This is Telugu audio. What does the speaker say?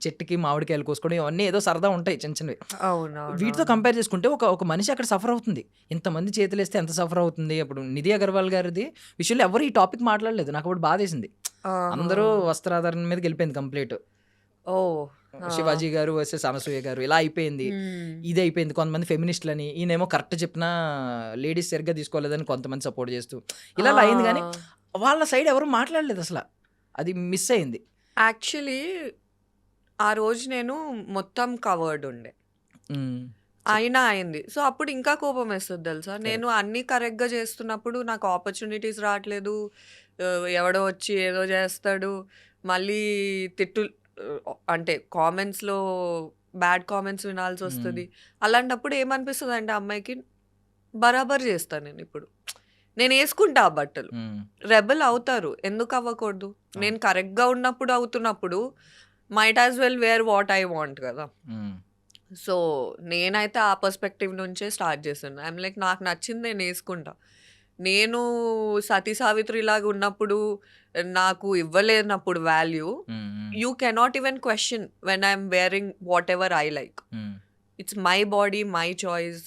చెట్టుకి మామిడికాయలు కోసుకోవడం ఇవన్నీ ఏదో సరదా ఉంటాయి చిన్న చిన్నవి. వీటితో అవునవునవును. కంపేర్ చేసుకుంటే ఒక మనిషి అక్కడ సఫర్ అవుతుంది. ఇంతమంది చేతులేస్తే ఎంత సఫర్ అవుతుంది. అప్పుడు 'నిధి అగర్వాల్' గారిది విషయంలో ఎవరు ఈ టాపిక్ మాట్లాడలేదు. నాకప్పుడు బాధేసింది. ఆహా! అందరూ వస్త్రాధారణ మీదకెళ్ళిపోయింది కంప్లీట్. ఓహ్! ఆ! 'శివాజీ' గారు వర్సెస్ 'అనసూయ' గారు ఇలా అయిపోయింది. హ్మ్. ఇది అయిపోయింది. కొంతమంది ఫెమినిస్ట్‌లని, ఈయనేమో కరెక్ట్ చెప్పినా లేడీస్ సరిగ్గా తీసుకోలేదని కొంతమంది సపోర్ట్ చేస్తూ ఇలా అలా అయింది గానీ, ఆ! వాళ్ళ సైడ్ ఎవరు మాట్లాడలేదసల. అది మిస్ అయింది. యాక్చువల్లీ ఆ రోజు నేను మొత్తం కవర్డ్ ఉండే. హ్మ్. అయినా అయింది. సో, అప్పుడు ఇంకా కోపమేస్తది తెలుసా? నేను కరెక్ట్. అన్నీ కరెక్ట్‌గా చేస్తున్నప్పుడు నాకు ఆపర్చునిటీస్ రాట్లేదు. ఎవడో వచ్చి ఏదో చేస్తాడు. మళ్ళీ తిట్టులు అంటే కామెంట్స్‌లో బ్యాడ్ కామెంట్స్ హ్మ్. వినాల్సొస్తది. అలాంటప్పుడు ఏమనిపిస్తదంటే అమ్మాయికి బరాబర్ చేస్తా నేనిప్పుడు. నేనేసుకుంటా ఆ బట్టలు. హ్మ్. రెబెల్ అవుతారు. ఎందుకు అవ్వకూడదు? అవును. నేను కరెక్ట్‌గా ఉన్నప్పుడు అవుతున్నప్పుడు might as well where what I want కదా! హ్మ్. సో, నేనైతే ఆ పర్స్‌పెక్టివ్ నుంచే స్టార్ట్ చేశాను. ఐయామ్ లైక్ నాకు నచ్చింది నేనేసుకుంటా. నేను సతీ సావిత్రిలాగా ఉన్నప్పుడు నాకు ఇవ్వలేనప్పుడు value, hmm. Hmm. You cannot even question when I'm wearing whatever I like. Hmm. It's my body, my choice.